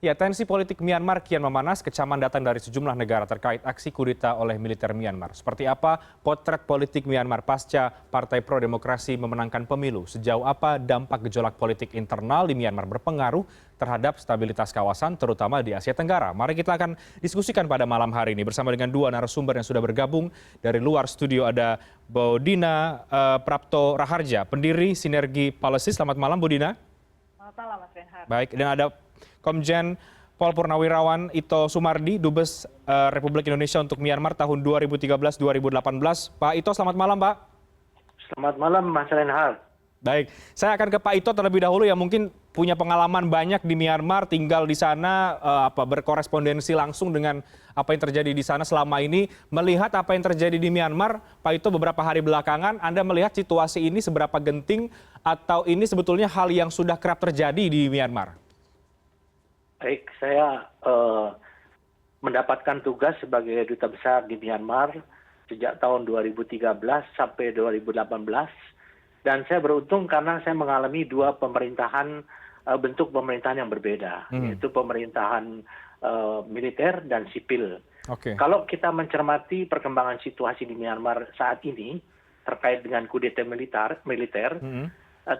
Ya, tensi politik Myanmar kian memanas, kecaman datang dari sejumlah negara terkait aksi kudeta oleh militer Myanmar. Seperti apa potret politik Myanmar pasca Partai Pro-Demokrasi memenangkan pemilu? Sejauh apa dampak gejolak politik internal di Myanmar berpengaruh terhadap stabilitas kawasan, terutama di Asia Tenggara? Mari kita akan diskusikan pada malam hari ini bersama dengan dua narasumber yang sudah bergabung. Dari luar studio ada Bu Dina Prapto Raharja, pendiri Sinergi Policy. Selamat malam, Bu Dina. Selamat malam, Mas Reinhardt. Baik, dan ada Komjen Pol Purnawirawan Ito Sumardi, Dubes Republik Indonesia untuk Myanmar tahun 2013-2018. Pak Ito, selamat malam, Pak. Selamat malam, Mas Reinhardt. Baik, saya akan ke Pak Ito terlebih dahulu yang mungkin punya pengalaman banyak di Myanmar, tinggal di sana, berkorespondensi langsung dengan apa yang terjadi di sana selama ini. Melihat apa yang terjadi di Myanmar, Pak Ito, beberapa hari belakangan, Anda melihat situasi ini seberapa genting atau ini sebetulnya hal yang sudah kerap terjadi di Myanmar? Baik, saya mendapatkan tugas sebagai duta besar di Myanmar sejak tahun 2013 sampai 2018. Dan saya beruntung karena saya mengalami dua pemerintahan, bentuk pemerintahan yang berbeda, yaitu pemerintahan militer dan sipil. Kalau kita mencermati perkembangan situasi di Myanmar saat ini terkait dengan kudeta militer,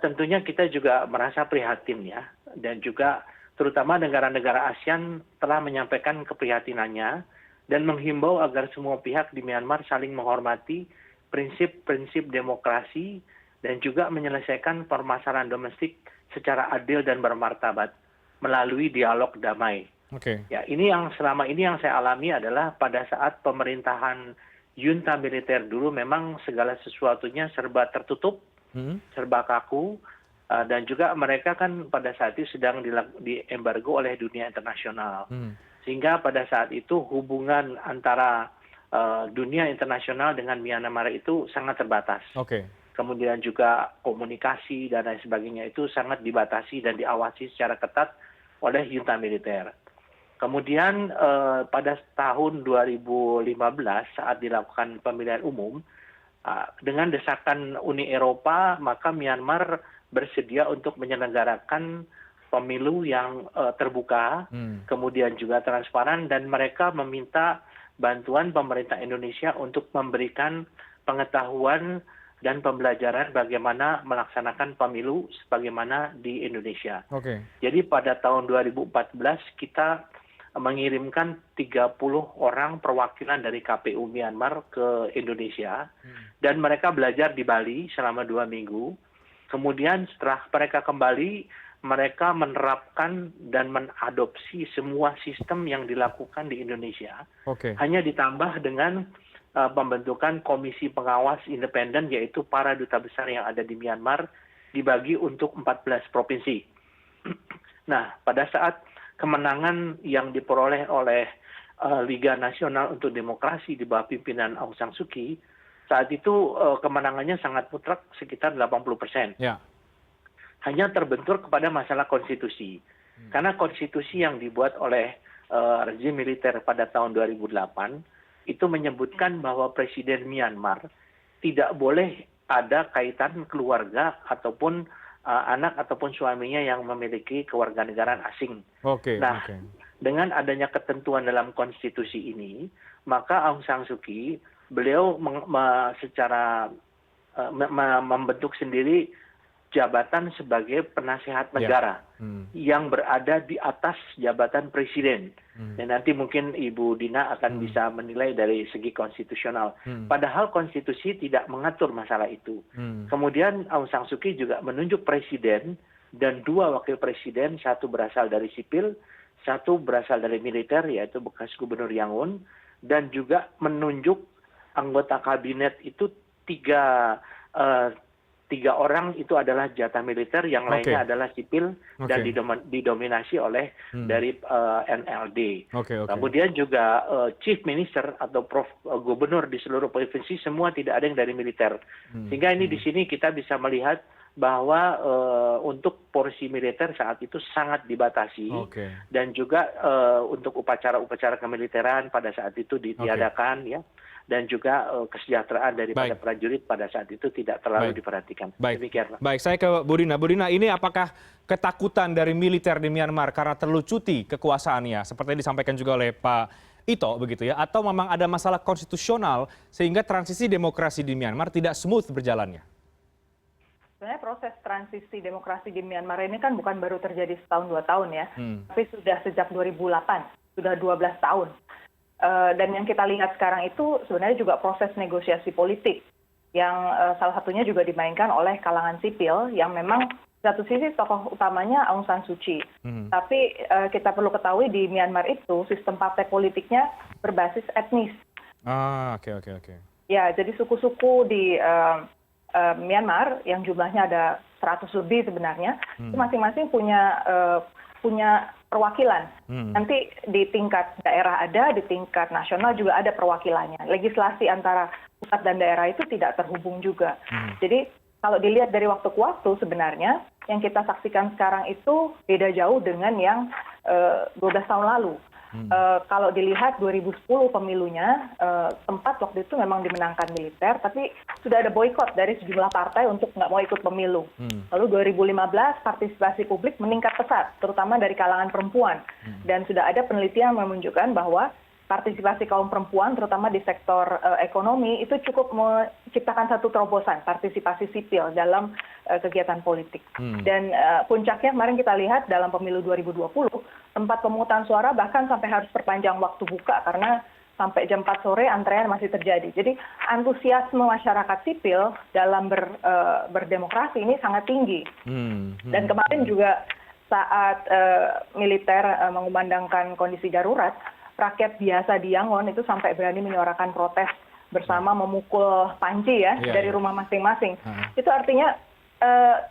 tentunya kita juga merasa prihatin ya, dan juga terutama negara-negara ASEAN telah menyampaikan keprihatinannya dan menghimbau agar semua pihak di Myanmar saling menghormati prinsip-prinsip demokrasi dan juga menyelesaikan permasalahan domestik secara adil dan bermartabat melalui dialog damai. Ya, ini yang selama ini yang saya alami adalah pada saat pemerintahan junta militer dulu memang segala sesuatunya serba tertutup, serba kaku. Dan juga mereka kan pada saat itu sedang diembargo oleh dunia internasional. Sehingga pada saat itu hubungan antara dunia internasional dengan Myanmar itu sangat terbatas. Kemudian juga komunikasi dan lain sebagainya itu sangat dibatasi dan diawasi secara ketat oleh junta militer. Kemudian pada tahun 2015 saat dilakukan pemilihan umum, dengan desakan Uni Eropa, maka Myanmar bersedia untuk menyelenggarakan pemilu yang terbuka, kemudian juga transparan, dan mereka meminta bantuan pemerintah Indonesia untuk memberikan pengetahuan dan pembelajaran bagaimana melaksanakan pemilu sebagaimana di Indonesia. Jadi pada tahun 2014 kita mengirimkan 30 orang perwakilan dari KPU Myanmar ke Indonesia, dan mereka belajar di Bali selama 2 minggu. Kemudian setelah mereka kembali, mereka menerapkan dan mengadopsi semua sistem yang dilakukan di Indonesia. Hanya ditambah dengan pembentukan komisi pengawas independen, yaitu para duta besar yang ada di Myanmar, dibagi untuk 14 provinsi. Nah, pada saat kemenangan yang diperoleh oleh Liga Nasional untuk Demokrasi di bawah pimpinan Aung San Suu Kyi, saat itu kemenangannya sangat mutlak, sekitar 80%. Hanya terbentur kepada masalah konstitusi. Karena konstitusi yang dibuat oleh rezim militer pada tahun 2008 itu menyebutkan bahwa Presiden Myanmar tidak boleh ada kaitan keluarga ataupun anak ataupun suaminya yang memiliki kewarganegaraan asing. Dengan adanya ketentuan dalam konstitusi ini, maka Aung San Suu Kyi, beliau secara membentuk sendiri jabatan sebagai penasehat negara yang berada di atas jabatan presiden. Dan nanti mungkin Ibu Dina akan bisa menilai dari segi konstitusional. Padahal konstitusi tidak mengatur masalah itu. Kemudian Aung San Suu Kyi juga menunjuk presiden dan 2 wakil presiden, 1 berasal dari sipil, 1 berasal dari militer, yaitu bekas Gubernur Yangon, dan juga menunjuk anggota kabinet itu 3 orang itu adalah jatah militer, yang lainnya adalah sipil dan didominasi oleh dari NLD. Kemudian juga chief minister atau gubernur di seluruh provinsi semua tidak ada yang dari militer. Sehingga ini di sini kita bisa melihat bahwa untuk porsi militer saat itu sangat dibatasi, dan juga untuk upacara-upacara kemiliteran pada saat itu ditiadakan ya. dan juga kesejahteraan daripada prajurit pada saat itu tidak terlalu diperhatikan. Demikian, Pak. Baik, saya ke Bu Dina. Bu Dina, ini apakah ketakutan dari militer di Myanmar karena terlalu cuti kekuasaannya, seperti yang disampaikan juga oleh Pak Ito, begitu ya? Atau memang ada masalah konstitusional sehingga transisi demokrasi di Myanmar tidak smooth berjalannya? Sebenarnya proses transisi demokrasi di Myanmar ini kan bukan baru terjadi setahun 2 tahun ya, tapi sudah sejak 2008, sudah 12 tahun. Dan yang kita lihat sekarang itu sebenarnya juga proses negosiasi politik yang salah satunya juga dimainkan oleh kalangan sipil yang memang satu sisi tokoh utamanya Aung San Suu Kyi. Tapi kita perlu ketahui di Myanmar itu sistem partai politiknya berbasis etnis. Oke. Ya, jadi suku-suku di Myanmar yang jumlahnya ada 100 lebih sebenarnya, itu masing-masing punya perwakilan. Nanti di tingkat daerah ada, di tingkat nasional juga ada perwakilannya. Legislasi antara pusat dan daerah itu tidak terhubung juga. Jadi kalau dilihat dari waktu ke waktu sebenarnya yang kita saksikan sekarang itu beda jauh dengan yang 12 tahun lalu. Kalau dilihat 2010 pemilunya, tempat waktu itu memang dimenangkan militer, tapi sudah ada boykot dari sejumlah partai untuk nggak mau ikut pemilu. Lalu 2015 partisipasi publik meningkat pesat, terutama dari kalangan perempuan. Dan sudah ada penelitian yang menunjukkan bahwa partisipasi kaum perempuan, terutama di sektor ekonomi, itu cukup menciptakan satu terobosan partisipasi sipil dalam kegiatan politik. Dan puncaknya kemarin kita lihat dalam pemilu 2020, tempat pemungutan suara bahkan sampai harus perpanjang waktu buka karena sampai jam 4 sore antrean masih terjadi. Jadi antusiasme masyarakat sipil dalam berdemokrasi ini sangat tinggi. Dan kemarin juga saat militer mengumandangkan kondisi darurat, rakyat biasa di Yangon itu sampai berani menyuarakan protes bersama memukul panci ya dari rumah masing-masing. Itu artinya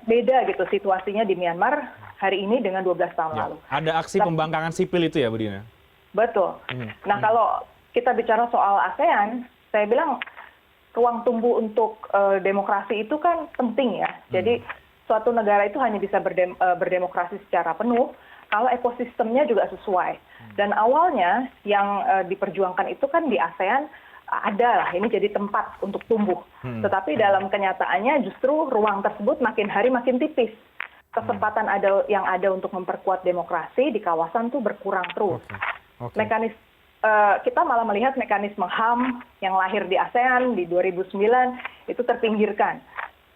beda gitu situasinya di Myanmar hari ini dengan 12 tahun lalu. Ada aksi pembangkangan sipil itu ya, Bu Dina? Betul. Nah, kalau kita bicara soal ASEAN, saya bilang ruang tumbuh untuk demokrasi itu kan penting ya. Jadi suatu negara itu hanya bisa berdemokrasi secara penuh kalau ekosistemnya juga sesuai. Dan awalnya yang diperjuangkan itu kan di ASEAN ada lah, ini jadi tempat untuk tumbuh. Tetapi dalam kenyataannya justru ruang tersebut makin hari makin tipis. Kesempatan yang ada untuk memperkuat demokrasi di kawasan itu berkurang terus. Kita malah melihat mekanisme HAM yang lahir di ASEAN di 2009 itu terpinggirkan.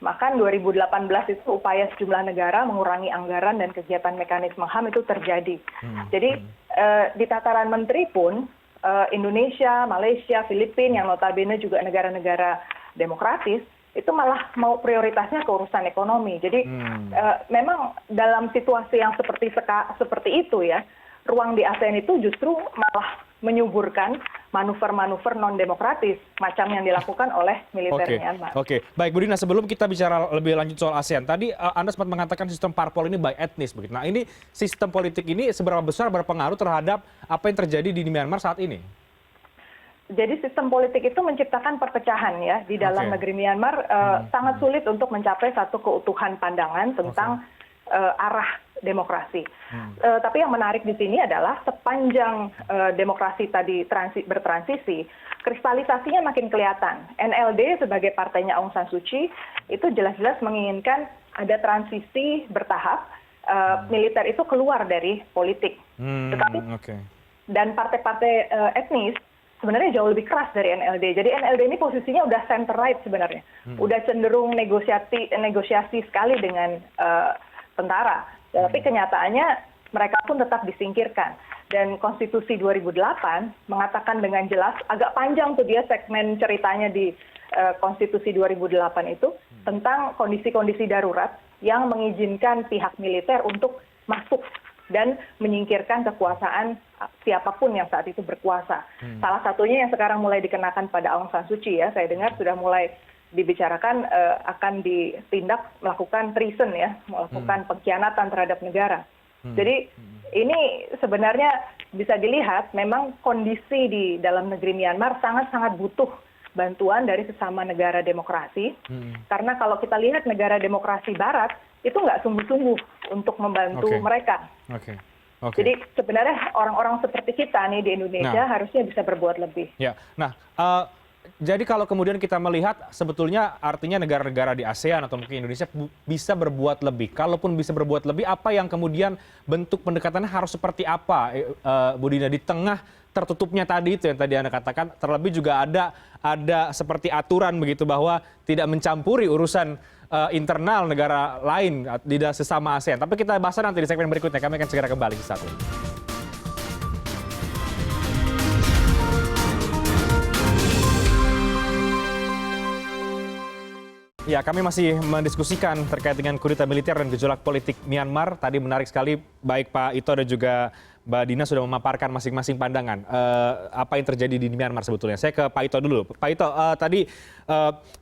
Bahkan 2018 itu upaya sejumlah negara mengurangi anggaran dan kegiatan mekanisme HAM itu terjadi. Jadi di tataran menteri pun Indonesia, Malaysia, Filipina yang notabene juga negara-negara demokratis itu malah mau prioritasnya ke urusan ekonomi. Jadi memang dalam situasi yang seperti itu ya, ruang di ASEAN itu justru malah menyuburkan manuver-manuver non-demokratis macam yang dilakukan oleh militer Myanmar. Oke, baik Bu Dina, sebelum kita bicara lebih lanjut soal ASEAN, tadi Anda sempat mengatakan sistem parpol ini by etnis begitu. Nah, ini sistem politik ini seberapa besar berpengaruh terhadap apa yang terjadi di Myanmar saat ini? Jadi sistem politik itu menciptakan perpecahan ya di dalam negeri Myanmar, sangat sulit untuk mencapai satu keutuhan pandangan tentang arah demokrasi. Tapi yang menarik di sini adalah sepanjang demokrasi tadi bertransisi, kristalisasinya makin kelihatan. NLD sebagai partainya Aung San Suu Kyi itu jelas-jelas menginginkan ada transisi bertahap, militer itu keluar dari politik. Tetapi dan partai-partai etnis sebenarnya jauh lebih keras dari NLD. Jadi NLD ini posisinya udah center right sebenarnya, udah cenderung negosiasi sekali dengan tentara. Tapi kenyataannya mereka pun tetap disingkirkan. Dan Konstitusi 2008 mengatakan dengan jelas, agak panjang tuh dia segmen ceritanya di Konstitusi 2008 itu, tentang kondisi-kondisi darurat yang mengizinkan pihak militer untuk masuk dan menyingkirkan kekuasaan siapapun yang saat itu berkuasa. Salah satunya yang sekarang mulai dikenakan pada Aung San Suu Kyi ya, saya dengar sudah mulai dibicarakan akan ditindak melakukan treason ya, melakukan pengkhianatan terhadap negara. Jadi ini sebenarnya bisa dilihat memang kondisi di dalam negeri Myanmar sangat-sangat butuh bantuan dari sesama negara demokrasi. Karena kalau kita lihat negara demokrasi barat itu nggak sungguh-sungguh untuk membantu mereka. Jadi sebenarnya orang-orang seperti kita nih di Indonesia harusnya bisa berbuat lebih. Ya, nah Jadi kalau kemudian kita melihat sebetulnya artinya negara-negara di ASEAN atau mungkin Indonesia bisa berbuat lebih. Kalaupun bisa berbuat lebih, apa yang kemudian bentuk pendekatannya harus seperti apa, Bu Dina, di tengah tertutupnya tadi itu yang tadi Anda katakan, terlebih juga ada seperti aturan begitu bahwa tidak mencampuri urusan internal negara lain di sesama ASEAN. Tapi kita bahas nanti di segmen berikutnya. Kami akan segera kembali sesaat ini. Ya, kami masih mendiskusikan terkait dengan kudeta militer dan gejolak politik Myanmar. Tadi menarik sekali, baik Pak Ito dan juga Mbak Dina sudah memaparkan masing-masing pandangan. Apa yang terjadi di Myanmar sebetulnya. Saya ke Pak Ito dulu. Pak Ito, tadi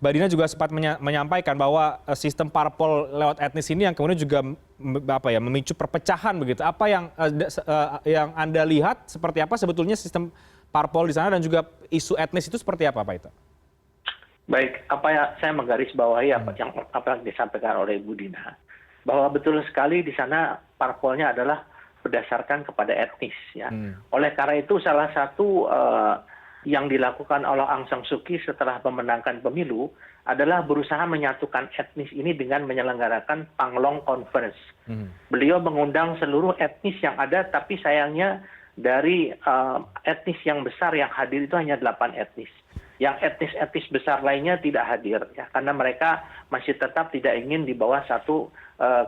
Mbak Dina juga sempat menyampaikan bahwa sistem parpol lewat etnis ini yang kemudian juga memicu perpecahan begitu. Apa yang Anda lihat seperti apa sebetulnya sistem parpol di sana dan juga isu etnis itu seperti apa, Pak Ito? Baik, saya menggarisbawahi apa yang disampaikan oleh Ibu Dina, bahwa betul sekali di sana parpolnya adalah berdasarkan kepada etnis. Ya. Oleh karena itu salah satu yang dilakukan oleh Aung San Suu Kyi setelah memenangkan pemilu adalah berusaha menyatukan etnis ini dengan menyelenggarakan Panglong Conference. Beliau mengundang seluruh etnis yang ada, tapi sayangnya dari etnis yang besar yang hadir itu hanya 8 etnis. Yang etnis-etnis besar lainnya tidak hadir, ya, karena mereka masih tetap tidak ingin di bawah satu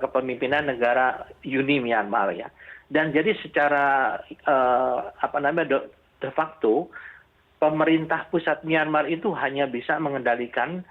kepemimpinan negara Uni Myanmar, ya. Dan jadi secara de facto pemerintah pusat Myanmar itu hanya bisa mengendalikan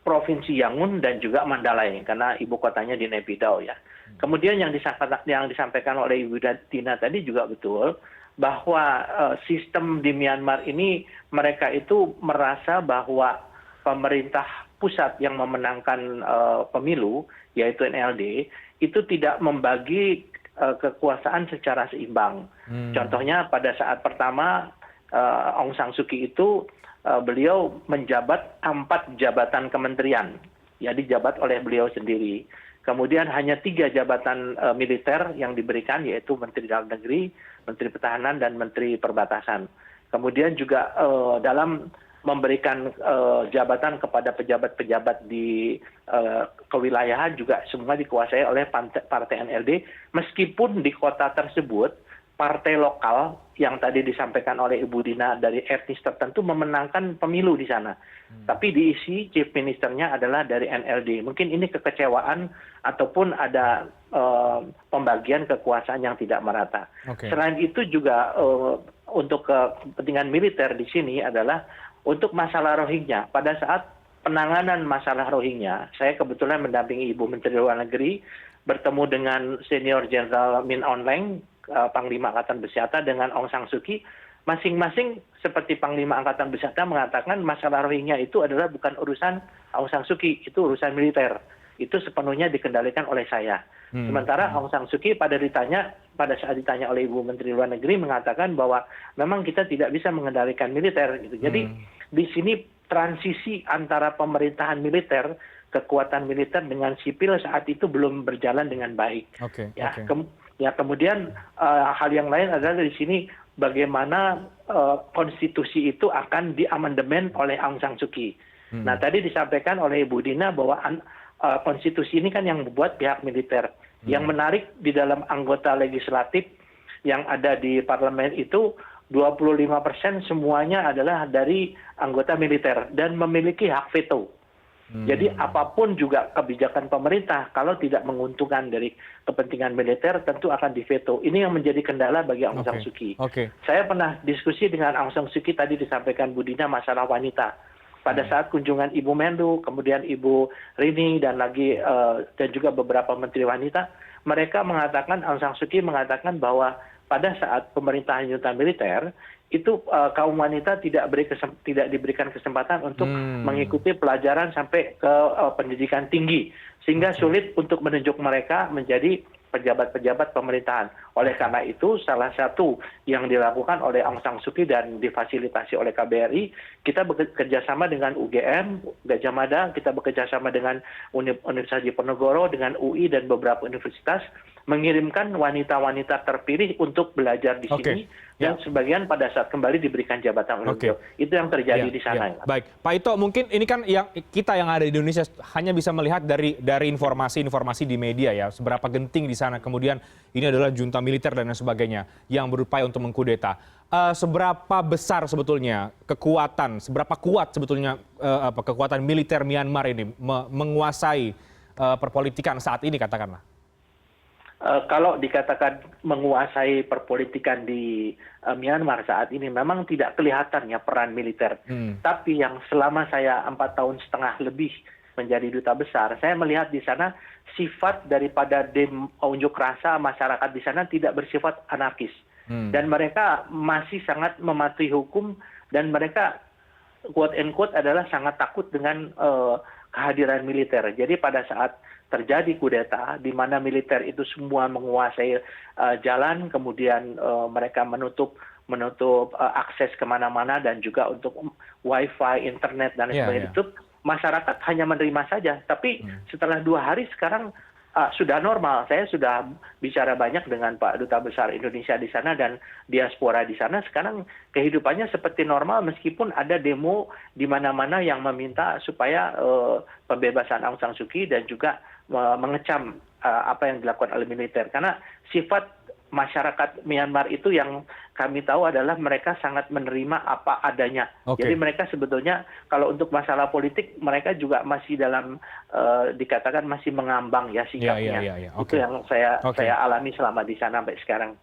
provinsi Yangon dan juga Mandalay karena ibu kotanya di Naypyidaw, ya. Kemudian yang disampaikan oleh Ibu Dina tadi juga betul, bahwa sistem di Myanmar ini mereka itu merasa bahwa pemerintah pusat yang memenangkan pemilu, yaitu NLD, itu tidak membagi kekuasaan secara seimbang. Contohnya pada saat pertama Aung San Suu Kyi itu beliau menjabat 4 jabatan kementerian, ya, dijabat oleh beliau sendiri. Kemudian hanya 3 jabatan militer yang diberikan, yaitu Menteri Dalam Negeri, Menteri Pertahanan, dan Menteri Perbatasan. Kemudian juga dalam memberikan jabatan kepada pejabat-pejabat di kewilayahan juga semua dikuasai oleh partai NLD, meskipun di kota tersebut partai lokal yang tadi disampaikan oleh Ibu Dina dari etnis tertentu memenangkan pemilu di sana. Tapi diisi chief ministernya adalah dari NLD. Mungkin ini kekecewaan ataupun ada pembagian kekuasaan yang tidak merata. Selain itu juga untuk kepentingan militer di sini adalah untuk masalah Rohingya. Pada saat penanganan masalah Rohingya, saya kebetulan mendampingi Ibu Menteri Luar Negeri, bertemu dengan Senior Jenderal Min Aung Hlaing, Panglima Angkatan Bersenjata, dengan Aung San Suu Kyi. Masing-masing seperti Panglima Angkatan Bersenjata mengatakan masalah Rohingya itu adalah bukan urusan Aung San Suu Kyi, itu urusan militer. Itu sepenuhnya dikendalikan oleh saya. Sementara Aung San Suu Kyi pada saat ditanya oleh Ibu Menteri Luar Negeri mengatakan bahwa memang kita tidak bisa mengendalikan militer. Gitu. Jadi di sini transisi antara pemerintahan militer, kekuatan militer dengan sipil saat itu belum berjalan dengan baik. Kemudian hal yang lain adalah di sini bagaimana konstitusi itu akan diamandemen oleh Aung San Suu Kyi. Nah, tadi disampaikan oleh Ibu Dina bahwa konstitusi ini kan yang membuat pihak militer. Yang menarik di dalam anggota legislatif yang ada di parlemen itu 25% semuanya adalah dari anggota militer dan memiliki hak veto. Jadi apapun juga kebijakan pemerintah kalau tidak menguntungkan dari kepentingan militer tentu akan diveto. Ini yang menjadi kendala bagi Aung San Suu Kyi. Saya pernah diskusi dengan Aung San Suu Kyi, tadi disampaikan Bu Dina masalah wanita. Pada saat kunjungan Ibu Menlu, kemudian Ibu Rini dan juga beberapa menteri wanita, mereka mengatakan, Aung San Suu Kyi mengatakan bahwa pada saat pemerintahan junta militer itu kaum wanita tidak diberikan kesempatan untuk mengikuti pelajaran sampai ke pendidikan tinggi, sehingga sulit untuk menunjuk mereka menjadi pejabat-pejabat pemerintahan. Oleh karena itu, salah satu yang dilakukan oleh Aung San Suu Kyi dan difasilitasi oleh KBRI, kita bekerjasama dengan UGM, Gajah Mada, kita bekerjasama dengan Universitas Diponegoro, dengan UI dan beberapa universitas, mengirimkan wanita-wanita terpilih untuk belajar di sini, dan sebagian pada saat kembali diberikan jabatan oleh beliau. Itu yang terjadi di sana. Baik, Pak Ito, mungkin ini kan kita yang ada di Indonesia hanya bisa melihat dari informasi-informasi di media ya, seberapa genting di sana. Kemudian ini adalah junta militer dan lain sebagainya yang berupaya untuk mengkudeta. Seberapa besar sebetulnya seberapa kuat sebetulnya kekuatan militer Myanmar ini menguasai perpolitikan saat ini, katakanlah? Kalau dikatakan menguasai perpolitikan di Myanmar saat ini memang tidak kelihatan ya peran militer. Tapi yang selama saya 4,5 tahun lebih menjadi duta besar, saya melihat di sana sifat daripada unjuk rasa masyarakat di sana tidak bersifat anarkis. Dan mereka masih sangat mematuhi hukum, dan mereka quote and quote adalah sangat takut dengan kehadiran militer. Jadi pada saat terjadi kudeta di mana militer itu semua menguasai jalan, kemudian mereka menutup akses kemana-mana dan juga untuk wifi, internet dan sebagainya, itu masyarakat hanya menerima saja. Tapi setelah 2 hari sekarang sudah normal. Saya sudah bicara banyak dengan Pak Duta Besar Indonesia di sana dan diaspora di sana. Sekarang kehidupannya seperti normal meskipun ada demo di mana-mana yang meminta supaya pembebasan Aung San Suu Kyi dan juga mengecam apa yang dilakukan oleh militer. Karena sifat masyarakat Myanmar itu yang kami tahu adalah mereka sangat menerima apa adanya. Jadi mereka sebetulnya kalau untuk masalah politik mereka juga masih dalam dikatakan masih mengambang ya sikapnya. Itu yang saya alami selama di sana sampai sekarang.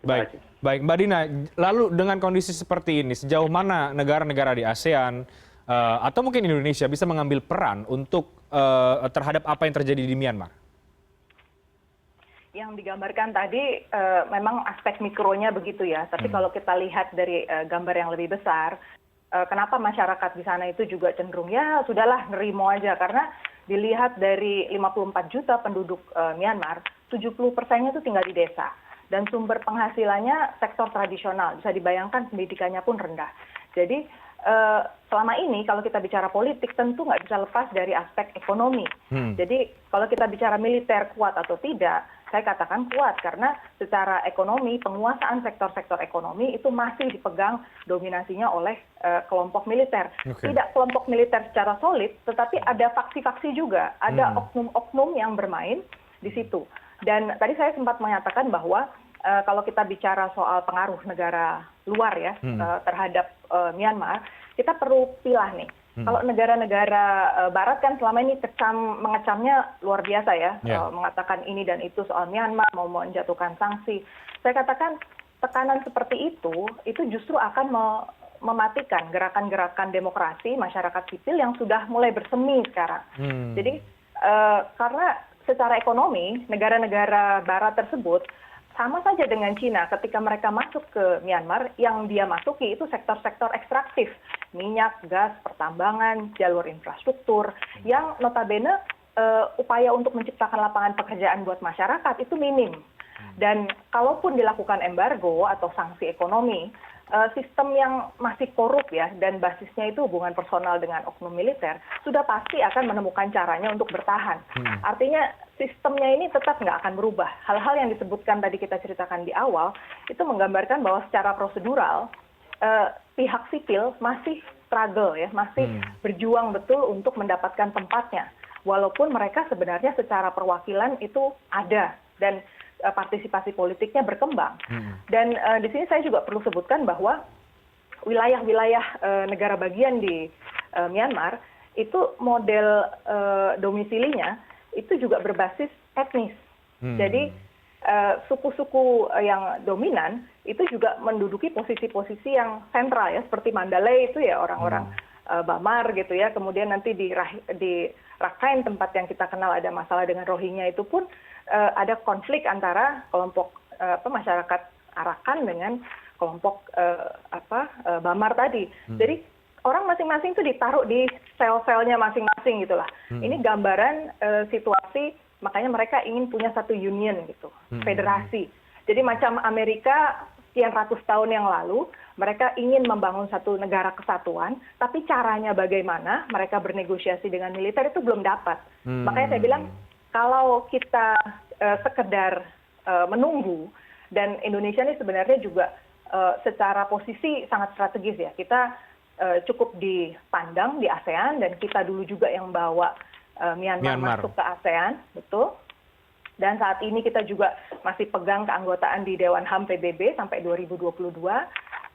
Baik, Mbak Dina, lalu dengan kondisi seperti ini sejauh mana negara-negara di ASEAN atau mungkin Indonesia bisa mengambil peran untuk terhadap apa yang terjadi di Myanmar? Yang digambarkan tadi memang aspek mikronya begitu ya. Tapi kalau kita lihat dari gambar yang lebih besar, kenapa masyarakat di sana itu juga cenderung ya sudahlah nerimo aja. Karena dilihat dari 54 juta penduduk Myanmar, 70%-nya itu tinggal di desa. Dan sumber penghasilannya sektor tradisional. Bisa dibayangkan pendidikannya pun rendah. Jadi selama ini kalau kita bicara politik tentu nggak bisa lepas dari aspek ekonomi. Jadi kalau kita bicara militer kuat atau tidak, saya katakan kuat karena secara ekonomi penguasaan sektor-sektor ekonomi itu masih dipegang dominasinya oleh kelompok militer. Tidak kelompok militer secara solid, tetapi ada faksi-faksi juga, ada oknum-oknum yang bermain di situ. Dan tadi saya sempat menyatakan bahwa kalau kita bicara soal pengaruh negara luar ya terhadap Myanmar, kita perlu pilah nih. Kalau negara-negara Barat kan selama ini mengecamnya luar biasa ya, mengatakan ini dan itu soal Myanmar, mau menjatuhkan sanksi. Saya katakan tekanan seperti itu justru akan mematikan gerakan-gerakan demokrasi masyarakat sipil yang sudah mulai bersemi sekarang. Jadi karena secara ekonomi negara-negara Barat tersebut sama saja dengan China ketika mereka masuk ke Myanmar, yang dia masuki itu sektor-sektor ekstraktif, minyak, gas, pertambangan, jalur infrastruktur, yang notabene upaya untuk menciptakan lapangan pekerjaan buat masyarakat itu minim. Dan kalaupun dilakukan embargo atau sanksi ekonomi, sistem yang masih korup ya, dan basisnya itu hubungan personal dengan oknum militer, sudah pasti akan menemukan caranya untuk bertahan. Artinya sistemnya ini tetap nggak akan berubah. Hal-hal yang disebutkan tadi kita ceritakan di awal, itu menggambarkan bahwa secara prosedural, pihak sipil masih struggle ya, masih berjuang betul untuk mendapatkan tempatnya. Walaupun mereka sebenarnya secara perwakilan itu ada, dan partisipasi politiknya berkembang. Dan di sini saya juga perlu sebutkan bahwa wilayah-wilayah negara bagian di Myanmar itu model domisilinya itu juga berbasis etnis. Jadi suku-suku yang dominan itu juga menduduki posisi-posisi yang sentral ya, seperti Mandalay itu ya orang-orang Bamar gitu ya. Kemudian nanti di Rakhine, tempat yang kita kenal ada masalah dengan Rohingya, itu pun ada konflik antara kelompok masyarakat Arakan dengan kelompok Bamar tadi. Jadi orang masing-masing itu ditaruh di sel-selnya masing-masing gitulah. Ini gambaran situasi, makanya mereka ingin punya satu union gitu, federasi. Jadi macam Amerika sekian ratus tahun yang lalu, mereka ingin membangun satu negara kesatuan, tapi caranya bagaimana mereka bernegosiasi dengan militer itu belum dapat. Makanya saya bilang, kalau kita sekedar menunggu. Dan Indonesia ini sebenarnya juga secara posisi sangat strategis ya. Kita cukup dipandang di ASEAN dan kita dulu juga yang bawa Myanmar masuk ke ASEAN, betul. Dan saat ini kita juga masih pegang keanggotaan di Dewan HAM PBB sampai 2022.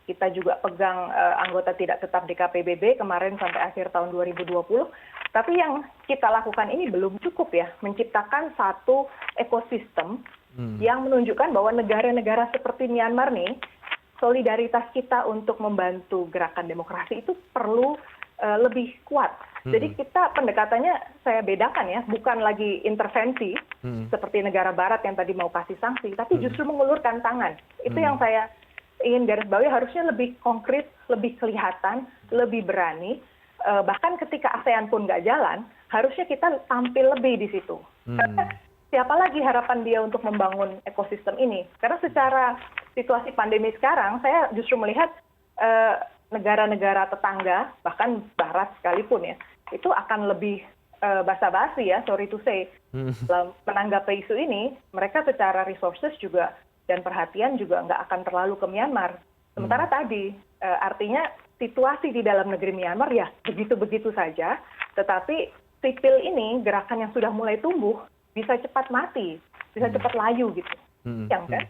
Kita juga pegang anggota tidak tetap di KPBB kemarin sampai akhir tahun 2020. Tapi yang kita lakukan ini belum cukup ya, menciptakan satu ekosistem yang menunjukkan bahwa negara-negara seperti Myanmar nih, solidaritas kita untuk membantu gerakan demokrasi itu perlu lebih kuat. Jadi kita pendekatannya saya bedakan ya, bukan lagi intervensi seperti negara barat yang tadi mau kasih sanksi, tapi justru mengulurkan tangan. Itu yang saya ingin garis bawahi, harusnya lebih konkret, lebih kelihatan, lebih berani. Bahkan ketika ASEAN pun nggak jalan, harusnya kita tampil lebih di situ. Karena siapa lagi harapan dia untuk membangun ekosistem ini? Karena secara situasi pandemi sekarang, saya justru melihat negara-negara tetangga, bahkan barat sekalipun ya, itu akan lebih basa-basi ya, sorry to say. Dalam menanggapi isu ini, mereka secara resources juga dan perhatian juga nggak akan terlalu ke Myanmar. Sementara tadi, artinya situasi di dalam negeri Myanmar ya begitu-begitu saja, tetapi sipil ini, gerakan yang sudah mulai tumbuh, bisa cepat mati, bisa cepat layu gitu. Yang kan?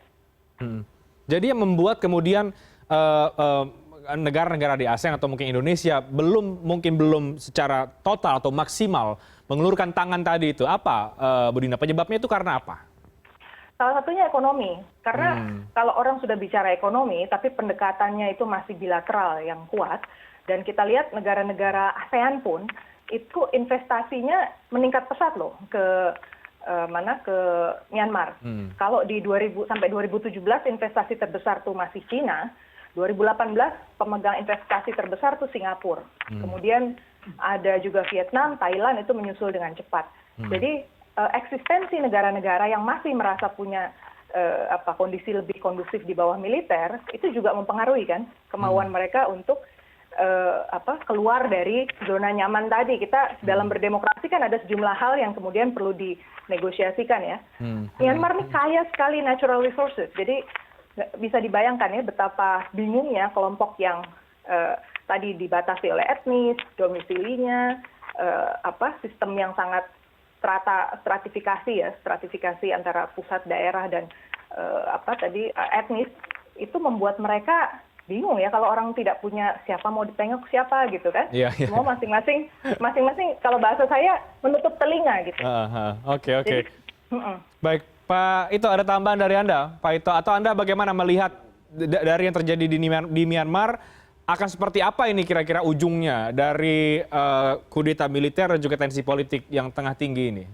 Jadi yang membuat kemudian negara-negara di ASEAN atau mungkin Indonesia mungkin belum secara total atau maksimal mengelurkan tangan tadi itu apa, Bu Dina? Penyebabnya itu karena apa? Salah satunya ekonomi, karena kalau orang sudah bicara ekonomi, tapi pendekatannya itu masih bilateral yang kuat, dan kita lihat negara-negara ASEAN pun itu investasinya meningkat pesat loh ke Myanmar. Kalau di 2000 sampai 2017 investasi terbesar tuh masih Cina. 2018 pemegang investasi terbesar tuh Singapura. Kemudian ada juga Vietnam, Thailand itu menyusul dengan cepat. Jadi eksistensi negara-negara yang masih merasa punya kondisi lebih kondusif di bawah militer itu juga mempengaruhi kan kemauan mereka untuk keluar dari zona nyaman tadi. Kita dalam berdemokrasi kan ada sejumlah hal yang kemudian perlu dinegosiasikan ya. Myanmar ini kaya sekali natural resources. Jadi bisa dibayangkan ya betapa bingungnya kelompok yang tadi dibatasi oleh etnis, domisilinya, sistem yang sangat stratifikasi antara pusat, daerah dan etnis itu membuat mereka bingung ya kalau orang tidak punya siapa mau ditengok siapa gitu kan. Semua masing-masing kalau bahasa saya menutup telinga gitu. Oke. Baik, Pak Ito, ada tambahan dari Anda, Pak Ito, atau Anda bagaimana melihat dari yang terjadi di Myanmar, akan seperti apa ini kira-kira ujungnya dari kudeta militer dan juga tensi politik yang tengah tinggi ini?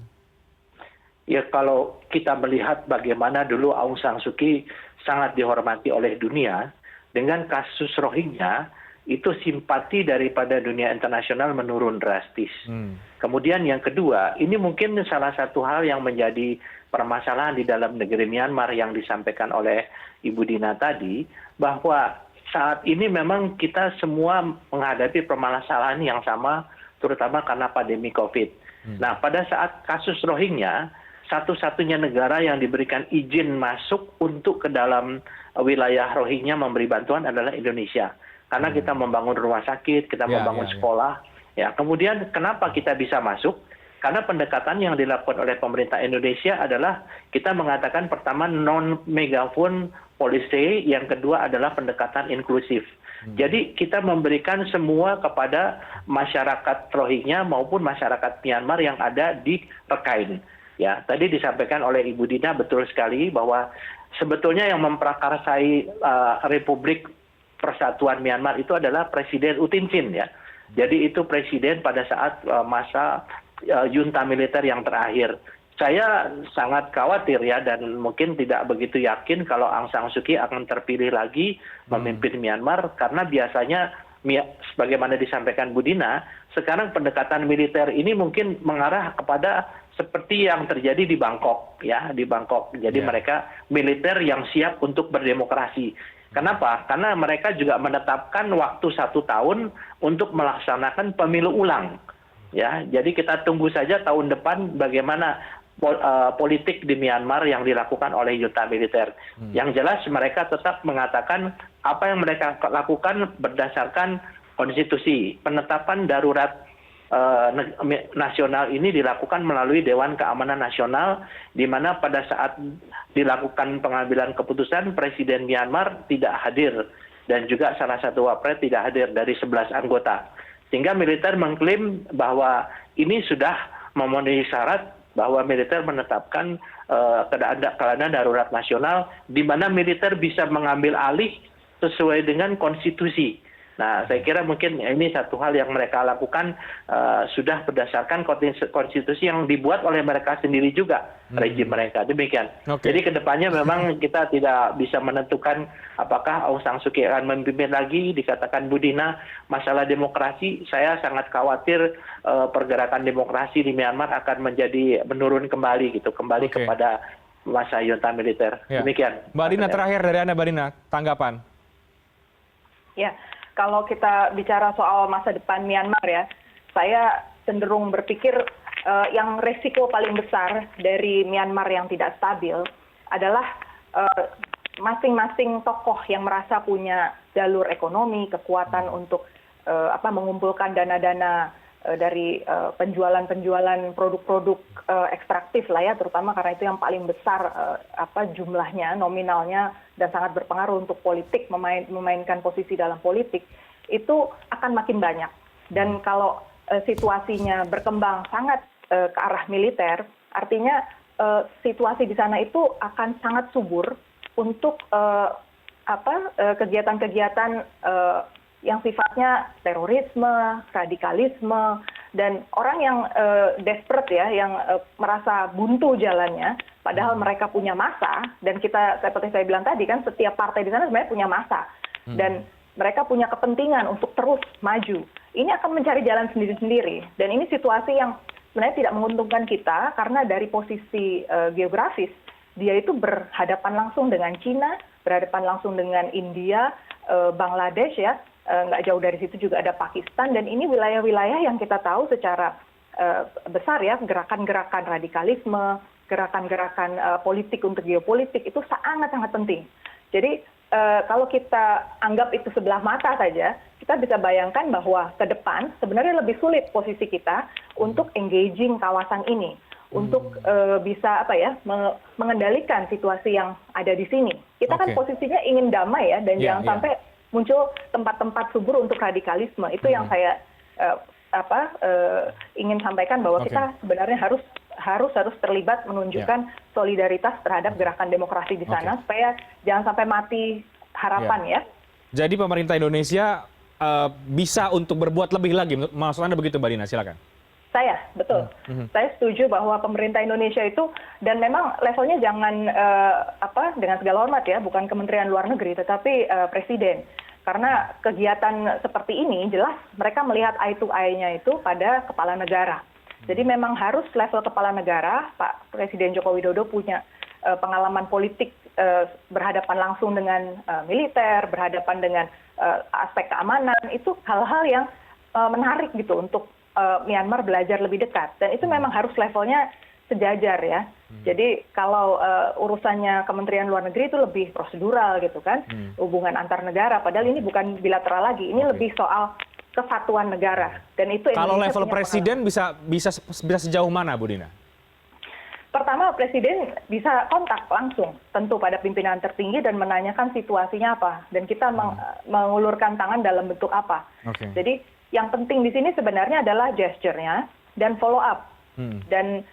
Ya, kalau kita melihat bagaimana dulu Aung San Suu Kyi sangat dihormati oleh dunia, dengan kasus Rohingya, itu simpati daripada dunia internasional menurun drastis. Kemudian yang kedua, ini mungkin salah satu hal yang menjadi permasalahan di dalam negeri Myanmar yang disampaikan oleh Ibu Dina tadi, bahwa saat ini memang kita semua menghadapi permasalahan yang sama, terutama karena pandemi COVID. Nah, pada saat kasus Rohingya, satu-satunya negara yang diberikan izin masuk untuk ke dalam wilayah Rohingya memberi bantuan adalah Indonesia. Karena kita membangun rumah sakit, kita membangun sekolah. Ya, kemudian kenapa kita bisa masuk? Karena pendekatan yang dilakukan oleh pemerintah Indonesia adalah kita mengatakan pertama non-megaphone policy, yang kedua adalah pendekatan inklusif. Jadi kita memberikan semua kepada masyarakat Rohingya maupun masyarakat Myanmar yang ada di Rakhine. Ya, tadi disampaikan oleh Ibu Dina betul sekali bahwa sebetulnya yang memprakarsai Republik Persatuan Myanmar itu adalah Presiden U Tin Sin ya. Jadi itu presiden pada saat masa junta militer yang terakhir. Saya sangat khawatir ya, dan mungkin tidak begitu yakin kalau Aung San Suu Kyi akan terpilih lagi memimpin Myanmar, karena biasanya sebagaimana disampaikan Bu Dina, sekarang pendekatan militer ini mungkin mengarah kepada seperti yang terjadi di Bangkok ya, di Bangkok. Jadi mereka militer yang siap untuk berdemokrasi. Kenapa? Karena mereka juga menetapkan waktu 1 tahun untuk melaksanakan pemilu ulang. Ya, jadi kita tunggu saja tahun depan bagaimana politik di Myanmar yang dilakukan oleh junta militer. Yang jelas mereka tetap mengatakan apa yang mereka lakukan berdasarkan konstitusi. Penetapan darurat nasional ini dilakukan melalui Dewan Keamanan Nasional, di mana pada saat dilakukan pengambilan keputusan, Presiden Myanmar tidak hadir dan juga salah satu wapres tidak hadir dari 11 anggota. Sehingga militer mengklaim bahwa ini sudah memenuhi syarat bahwa militer menetapkan keadaan darurat nasional, di mana militer bisa mengambil alih sesuai dengan konstitusi. Nah, saya kira mungkin ini satu hal yang mereka lakukan sudah berdasarkan konstitusi yang dibuat oleh mereka sendiri juga, rejim mereka. Demikian. Jadi kedepannya memang kita tidak bisa menentukan apakah Aung San Suu Kyi akan memimpin lagi. Dikatakan Bu Dina, masalah demokrasi, saya sangat khawatir pergerakan demokrasi di Myanmar akan menjadi menurun kembali gitu, kembali kepada masa junta militer. Demikian. Mbak Dina, terakhir dari Anda, Mbak Dina, tanggapan. Ya. Kalau kita bicara soal masa depan Myanmar ya, saya cenderung berpikir yang resiko paling besar dari Myanmar yang tidak stabil adalah masing-masing tokoh yang merasa punya jalur ekonomi, kekuatan untuk mengumpulkan dana-dana dari penjualan produk-produk ekstraktif lah ya, terutama karena itu yang paling besar jumlahnya, nominalnya, dan sangat berpengaruh untuk politik, memainkan posisi dalam politik, itu akan makin banyak. Dan kalau situasinya berkembang sangat ke arah militer, artinya situasi di sana itu akan sangat subur untuk kegiatan-kegiatan yang sifatnya terorisme, radikalisme, dan orang yang desperate ya, yang merasa buntu jalannya, padahal mereka punya massa, dan kita seperti saya bilang tadi kan, setiap partai di sana sebenarnya punya massa, dan mereka punya kepentingan untuk terus maju. Ini akan mencari jalan sendiri-sendiri, dan ini situasi yang sebenarnya tidak menguntungkan kita, karena dari posisi geografis, dia itu berhadapan langsung dengan Cina, berhadapan langsung dengan India, Bangladesh ya, nggak jauh dari situ juga ada Pakistan, dan ini wilayah-wilayah yang kita tahu secara besar ya, gerakan-gerakan radikalisme, gerakan-gerakan politik untuk geopolitik itu sangat-sangat penting. Jadi kalau kita anggap itu sebelah mata saja, kita bisa bayangkan bahwa ke depan sebenarnya lebih sulit posisi kita untuk engaging kawasan ini, untuk bisa mengendalikan situasi yang ada di sini. Kita kan posisinya ingin damai ya, dan jangan sampai muncul tempat-tempat subur untuk radikalisme. Itu yang saya ingin sampaikan, bahwa kita sebenarnya harus terlibat menunjukkan solidaritas terhadap gerakan demokrasi di sana, supaya jangan sampai mati harapan ya. Jadi pemerintah Indonesia bisa untuk berbuat lebih lagi, maksud Anda begitu, Mbak Dina? Silakan. Saya, betul. Saya setuju bahwa pemerintah Indonesia itu, dan memang levelnya jangan dengan segala hormat ya, bukan Kementerian Luar Negeri, tetapi Presiden. Karena kegiatan seperti ini jelas mereka melihat eye to eye-nya itu pada kepala negara. Jadi memang harus level kepala negara, Pak Presiden Joko Widodo punya pengalaman politik berhadapan langsung dengan militer, berhadapan dengan aspek keamanan, itu hal-hal yang menarik gitu untuk Myanmar belajar lebih dekat, dan itu memang harus levelnya sejajar ya. Jadi kalau urusannya Kementerian Luar Negeri itu lebih prosedural gitu kan, hubungan antar negara, padahal ini bukan bilateral lagi, ini lebih soal kesatuan negara, dan itu kalau level presiden bisa sejauh mana, Bu Dina? Pertama, Presiden bisa kontak langsung tentu pada pimpinan tertinggi dan menanyakan situasinya apa, dan kita mengulurkan tangan dalam bentuk apa. Jadi yang penting di sini sebenarnya adalah gesture-nya dan follow up. Dan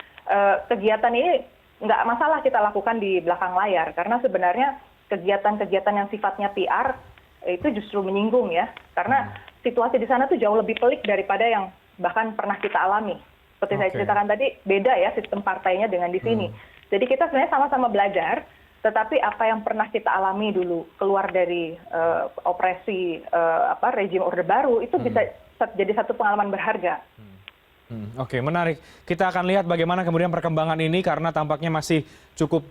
kegiatan ini nggak masalah kita lakukan di belakang layar, karena sebenarnya kegiatan-kegiatan yang sifatnya PR itu justru menyinggung ya, karena situasi di sana tuh jauh lebih pelik daripada yang bahkan pernah kita alami. Seperti saya ceritakan tadi, beda ya sistem partainya dengan di sini. Jadi kita sebenarnya sama-sama belajar, tetapi apa yang pernah kita alami dulu keluar dari operasi rejim Orde Baru itu bisa jadi satu pengalaman berharga. Oke, menarik. Kita akan lihat bagaimana kemudian perkembangan ini, karena tampaknya masih cukup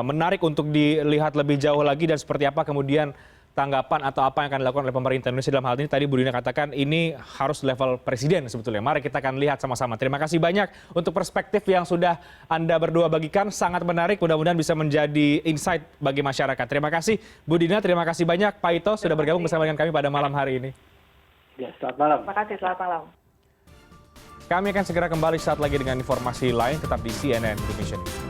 menarik untuk dilihat lebih jauh lagi, dan seperti apa kemudian tanggapan atau apa yang akan dilakukan oleh pemerintah Indonesia dalam hal ini. Tadi Bu Dina katakan ini harus level presiden sebetulnya. Mari kita akan lihat sama-sama. Terima kasih banyak untuk perspektif yang sudah Anda berdua bagikan. Sangat menarik, mudah-mudahan bisa menjadi insight bagi masyarakat. Terima kasih Bu Dina, terima kasih banyak Pak Ito sudah bergabung bersama dengan kami pada malam hari ini. Ya, selamat malam. Terima kasih, selamat malam. Kami akan segera kembali saat lagi dengan informasi lain, tetap di CNN Indonesia News.